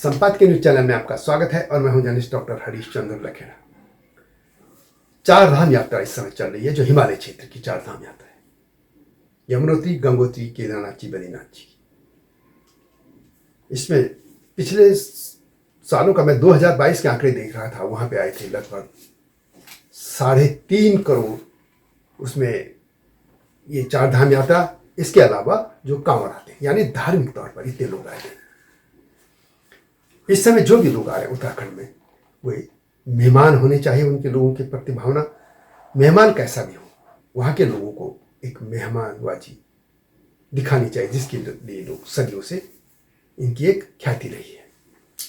संपादकीय news channel में आपका स्वागत है और मैं हूं जर्नलिस्ट डॉक्टर हरीश चंद्र लखेड़ा। चार धाम यात्रा इस समय चल रही है, जो हिमालय क्षेत्र की चार धाम यात्रा है। यमुनोत्री, गंगोत्री, केदारनाथ जी, बद्रीनाथ जी। इसमें पिछले सालों का मैं 2022 के आंकड़े देख रहा था, वहां पे आए थे लगभग 3.5 करोड़। उसमें ये चार धाम यात्रा, इसके अलावा जो कांवड़ आते हैं, यानी धार्मिक तौर पर इतने लोग आए थे। इस समय जो भी लोग आ रहे हैं उत्तराखंड में, वे मेहमान होने चाहिए। उनके लोगों की प्रति भावना, मेहमान कैसा भी हो, वहाँ के लोगों को एक मेहमानवाजी दिखानी चाहिए, जिसके लिए लोग सदियों से इनकी एक ख्याति रही है।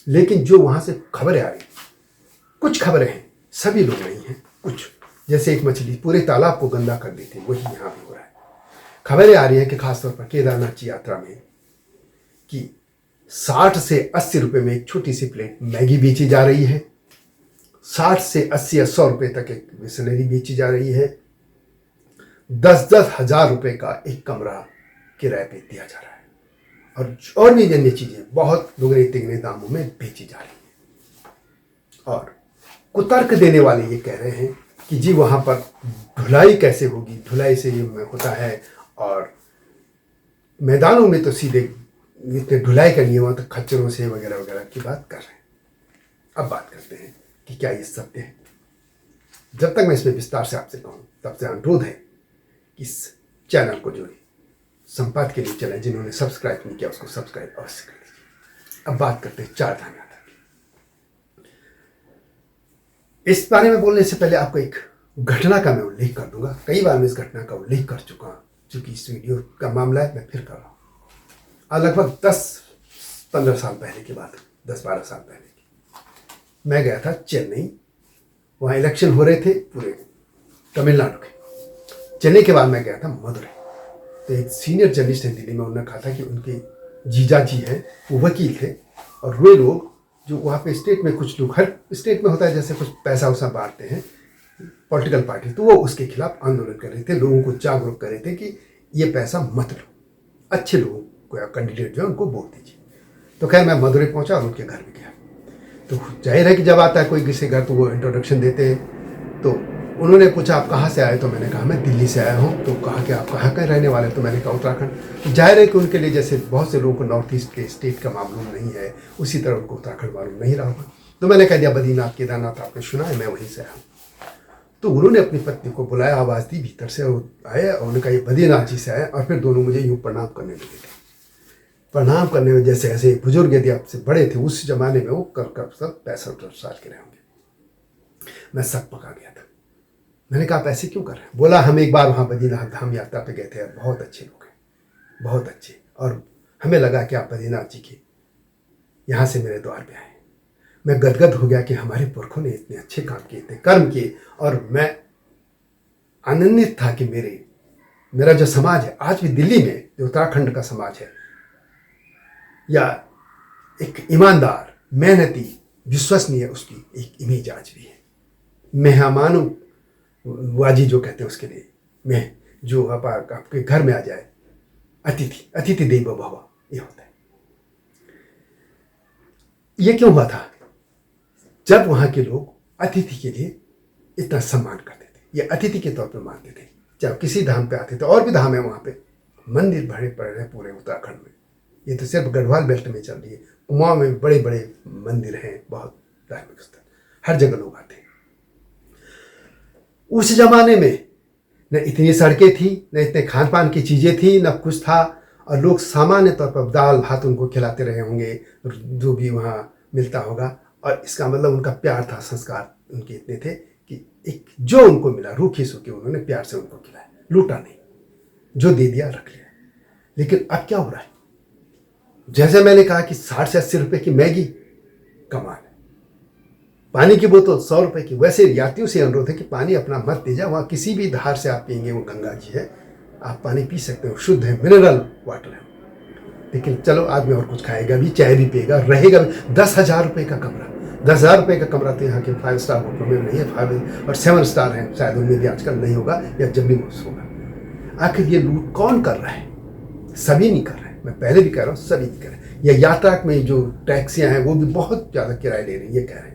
लेकिन जो वहाँ से खबरें आ रही, कुछ खबरें हैं, सभी लोग नहीं हैं, कुछ जैसे एक मछली पूरे तालाब को गंदा कर देती है, वही यहाँ भी हो रहा है। खबरें आ रही हैं कि खासतौर पर केदारनाथ की यात्रा में कि 60 से 80 रुपए में एक छोटी सी प्लेट मैगी बेची जा रही है। 60 से 80 या 100 रुपए तक एक बिस्लरी बेची जा रही है। 10-10 हजार रुपए का एक कमरा किराए पे दिया जा रहा है, और भी अन्य चीजें बहुत दुगने तिगने दामों में बेची जा रही है। और कुतर्क देने वाले ये कह रहे हैं कि जी वहां पर धुलाई कैसे होगी, धुलाई से ये होता है, और मैदानों में तो सीधे इतने धुलाई का नियम, तो खच्चरों से वगैरह वगैरह की बात कर रहे हैं। अब बात करते हैं कि क्या ये सत्य है। जब तक मैं इसमें विस्तार से आपसे कहूँ, तब से अनुरोध है कि इस चैनल को, जो संपादकीय न्यूज चैनल, जिन्होंने सब्सक्राइब नहीं किया उसको सब्सक्राइब अवश्य कर लीजिए। अब बात करते हैं चार धाम यात्रा की। इस बारे में बोलने से पहले आपको एक घटना का मैं उल्लेख कर दूंगा। कई बार मैं इस घटना का उल्लेख कर चुका हूँ, चूंकि इस वीडियो का मामला है, मैं फिर कर रहा हूँ। और लगभग 10-15 साल पहले की बात, 10-12 साल पहले की, मैं गया था चेन्नई। वहाँ इलेक्शन हो रहे थे पूरे तमिलनाडु के। चेन्नई के बाद मैं गया था मदुरई। तो एक सीनियर जर्नलिस्ट है दिल्ली में, उन्होंने कहा था कि उनके जीजा जी हैं, वो वकील थे, और वे लोग जो वहाँ पे स्टेट में, कुछ लोग, हर स्टेट में होता है जैसे कुछ पैसा वैसा बांटते हैं पॉलिटिकल पार्टी, तो वो उसके खिलाफ आंदोलन कर रहे थे, लोगों को जागरूक कर रहे थे कि ये पैसा मत लो, अच्छे लोगों को या कैंडिडेट जो है उनको वोट दीजिए। तो खैर मैं मदुरई पहुंचा और उनके घर भी गया। तो जाहिर है कि जब आता है कोई किसी घर, तो वो इंट्रोडक्शन देते हैं। तो उन्होंने पूछा आप कहाँ से आए, तो मैंने कहा मैं दिल्ली से आया हूँ। तो कहा कि आप कहाँ के रहने वाले, तो मैंने कहा उत्तराखंड। तो जाहिर है कि उनके लिए, जैसे बहुत से लोगों को नॉर्थ ईस्ट के स्टेट का मालूम नहीं है, उसी तरह उनको उत्तराखंड मालूम नहीं रहा होगा। तो मैंने कह दिया बद्रीनाथ, केदारनाथ आपने सुना है, मैं वहीं से आया हूँ। तो उन्होंने अपनी पत्नी को बुलाया, आवाज़ दी भीतर से, और आए और उन्होंने कहा ये बद्रीनाथ जी से आए। और फिर दोनों मुझे यूँ प्रणाम करने लगे थे। प्रणाम करने में जैसे ऐसे बुजुर्ग यदि आपसे बड़े थे, उस जमाने में वो कर सब 65 साल के रहे होंगे। मैं सक पका गया था। मैंने कहा आप ऐसे क्यों कर रहे हैं? बोला हम एक बार वहाँ बद्रीनाथ धाम यात्रा पे गए थे, बहुत अच्छे लोग हैं, बहुत अच्छे, और हमें लगा कि आप बद्रीनाथ जी के यहाँ से मेरे द्वार पे आए। मैं गदगद हो गया कि हमारे पुरखों ने इतने अच्छे काम किए थे, कर्म किए, और मैं आनंदित था कि मेरा जो समाज है आज भी दिल्ली में, जो उत्तराखंड का समाज है, या एक ईमानदार, मेहनती, विश्वसनीय, उसकी एक इमेज आज भी है। मेहमानों वाजी जो कहते हैं उसके लिए, मैं जो आपके घर में आ जाए, अतिथि देवो भव, ये होता है। ये क्यों हुआ था? जब वहाँ के लोग अतिथि के लिए इतना सम्मान करते थे, ये अतिथि के तौर पर मानते थे। जब किसी धाम पे आते थे, और भी धाम है वहाँ पे, मंदिर भरे पड़े हैं पूरे उत्तराखंड में। ये तो सिर्फ गढ़वाल बेल्ट में चल रही है, कुमाऊं में बड़े बड़े मंदिर हैं, बहुत धार्मिक स्थल, हर जगह लोग आते हैं। उस जमाने में न इतनी सड़कें थी, न इतने खान पान की चीज़ें थी, न कुछ था, और लोग सामान्य तौर पर दाल भात उनको खिलाते रहे होंगे, जो भी वहाँ मिलता होगा। और इसका मतलब उनका प्यार था, संस्कार उनके इतने थे कि एक जो उनको मिला रूखी सूखी उन्होंने प्यार से उनको खिलाया, लूटा नहीं, जो दे दिया रख लिया। लेकिन अब क्या हो रहा है? जैसे मैंने कहा कि 60 से 80 रुपए की मैगी कमाल है, पानी की बोतल 100 रुपए की। वैसे यात्रियों से अनुरोध है कि पानी अपना मत दीजिए, वहाँ किसी भी धार से आप पिएंगे, वो गंगा जी है, आप पानी पी सकते हो, शुद्ध है, मिनरल वाटर है। लेकिन चलो आदमी और कुछ खाएगा भी, चाय भी पिएगा, रहेगा भी। 10,000 रुपये का कमरा, 10,000 रुपये का कमरा तो यहाँ के 5 स्टार होटलों में नहीं है, 5 और 7 स्टार हैं, शायद उनमें भी आजकल नहीं होगा, या जब भी होगा। आखिर ये लूट कौन कर रहा है? सभी नहीं कर रहे हैं, मैं पहले भी कह रहा हूँ, सभी नहीं कर रहे हैं। या यात्रा में जो टैक्सियां हैं वो भी बहुत ज़्यादा किराया ले रही हैं, ये कह रहे हैं।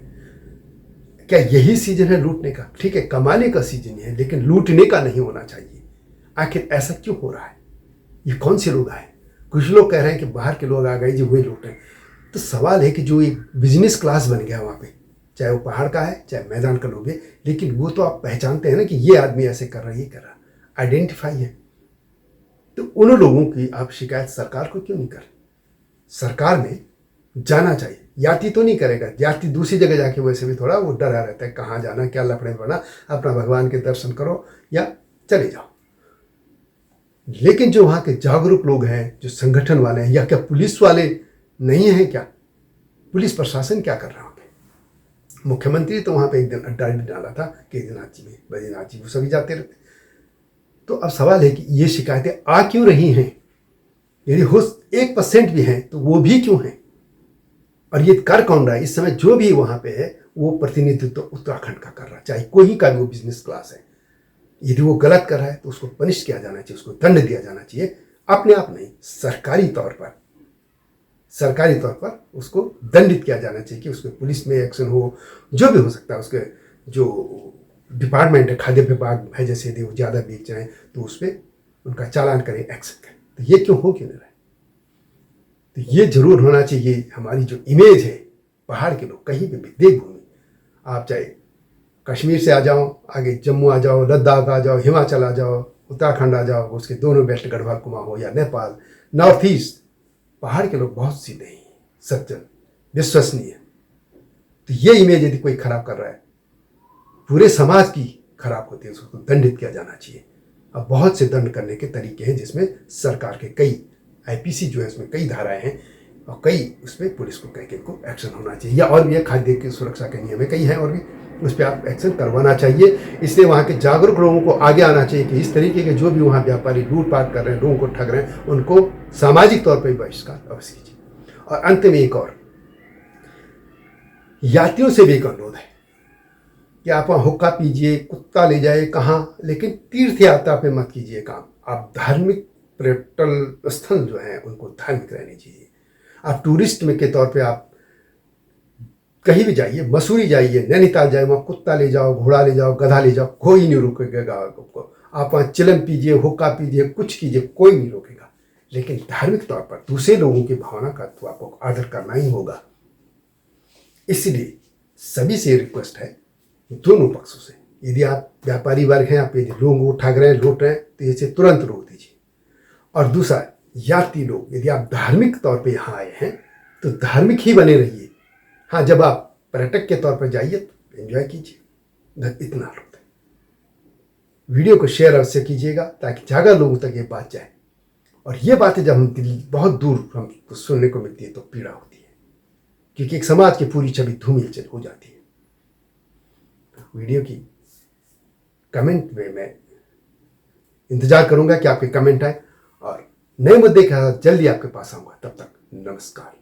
क्या यही सीजन है लूटने का? ठीक है, कमाने का सीजन है, लेकिन लूटने का नहीं होना चाहिए। आखिर ऐसा क्यों हो रहा है? ये कौन से लोग आए? कुछ लोग कह रहे हैं कि बाहर के लोग आ गए जी, वही लूट रहे हैं। तो सवाल है कि जो एक बिजनेस क्लास बन गया वहाँ पे, चाहे वो पहाड़ का है चाहे मैदान का लोग है, लेकिन वो तो आप पहचानते हैं ना कि ये आदमी ऐसे कर रहा है, ये कर रहा, आइडेंटिफाई है। तो उन लोगों की आप शिकायत सरकार को क्यों नहीं कर? सरकार में जाना चाहिए। यात्री तो नहीं करेगा, यात्री दूसरी जगह जाके वैसे भी थोड़ा वो डरा रहता है, कहाँ जाना, क्या लफड़े पड़ना, अपना भगवान के दर्शन करो या चले जाओ। लेकिन जो वहाँ के जागरूक लोग हैं, जो संगठन वाले हैं, या क्या पुलिस वाले नहीं हैं क्या? पुलिस प्रशासन क्या कर रहा है? मुख्यमंत्री तो वहाँ पे एक दिन अड्डा डाला था केदारनाथ जी में, बद्रीनाथ जी, वो सभी जाते रहते। तो अब सवाल है कि ये शिकायतें आ क्यों रही हैं? यदि हो 1% भी हैं तो वो भी क्यों हैं? और ये कर कौन रहा है? इस समय जो भी वहाँ पे है वो प्रतिनिधित्व उत्तराखंड का कर रहा है, चाहे कोई का भी वो बिजनेस क्लास है। यदि वो गलत कर रहा है तो उसको पनिश किया जाना चाहिए, उसको दंड दिया जाना चाहिए, अपने आप नहीं, सरकारी तौर पर उसको दंडित किया जाना चाहिए कि उसके पुलिस में एक्शन हो, जो भी हो सकता है। उसके जो डिपार्टमेंट है, खाद्य विभाग है, जैसे यदि वो ज़्यादा बेच रहे हैं तो उस पर उनका चालान करें, एक्शन करें। तो ये क्यों हो क्यों नहीं रहा है? तो ये जरूर होना चाहिए। हमारी जो इमेज है, पहाड़ के लोग कहीं भी देवभूमि, आप चाहे कश्मीर से आ जाओ, आगे जम्मू आ जाओ, लद्दाख आ जाओ, हिमाचल आ जाओ, उत्तराखंड आ जाओ, उसके दोनों बेल्ट गढ़वाल कुमाऊं हो या नेपाल, नॉर्थ ईस्ट, पहाड़ के लोग बहुत सीधे हैं, सज्जन, विश्वसनीय। तो ये इमेज यदि कोई खराब कर रहा है, पूरे समाज की खराब होती है, उसको दंडित किया जाना चाहिए। अब बहुत से दंड करने के तरीके हैं, जिसमें सरकार के कई आईपीसी जो है उसमें कई धाराएं हैं, और कई उसमें पुलिस को कई को एक्शन होना चाहिए। या और भी है, खाद्य की सुरक्षा के नियम है, कई हैं और भी, उस पर आप एक्शन करवाना चाहिए। इसलिए वहाँ के जागरूक लोगों को आगे आना चाहिए कि इस तरीके के जो भी वहाँ व्यापारी लूटपाट कर रहे हैं, लोगों को ठग रहे हैं, उनको सामाजिक तौर पर बहिष्कार अवश्य कीजिए। और अंत में एक और, यात्रियों से भी एक अनुरोध है कि आप वहाँ हुक्का पीजिए, कुत्ता ले जाए कहाँ, लेकिन तीर्थ यात्रा पे मत कीजिए काम। आप धार्मिक पर्यटन स्थल जो हैं उनको धार्मिक रहने चाहिए। आप टूरिस्ट में के तौर पे आप कहीं भी जाइए, मसूरी जाइए, नैनीताल जाइए, वहाँ कुत्ता ले जाओ, घोड़ा ले जाओ, गधा ले जाओ, कोई नहीं रोकेगा आपको। आप वहाँ चिलम पीजिए, हुक्का पीजिए, कुछ कीजिए, कोई नहीं रोकेगा। लेकिन धार्मिक तौर पर दूसरे लोगों की भावना का तो आपको आदर करना ही होगा। इसलिए सभी से रिक्वेस्ट है, दोनों पक्षों से, यदि आप व्यापारी वर्ग हैं, आप यदि लोगों को ठग रहे हैं, लूट रहे हैं, तो इसे तुरंत रोक दीजिए। और दूसरा, यात्री लोग, यदि आप धार्मिक तौर पे यहाँ आए हैं तो धार्मिक ही बने रहिए। हाँ, जब आप पर्यटक के तौर पर जाइए तो एंजॉय कीजिए, इतना अनुरोध है। वीडियो को शेयर अवश्य कीजिएगा ताकि ज़्यादा लोगों तक ये बात जाए। और ये बातें जब हम बहुत दूर हमको सुनने को मिलती है तो पीड़ा होती है, क्योंकि एक समाज की पूरी छवि धूमिल हो जाती है। वीडियो की कमेंट में मैं इंतजार करूंगा कि आपके कमेंट आए, और नए मुद्दे के साथ जल्दी आपके पास आऊंगा। तब तक नमस्कार।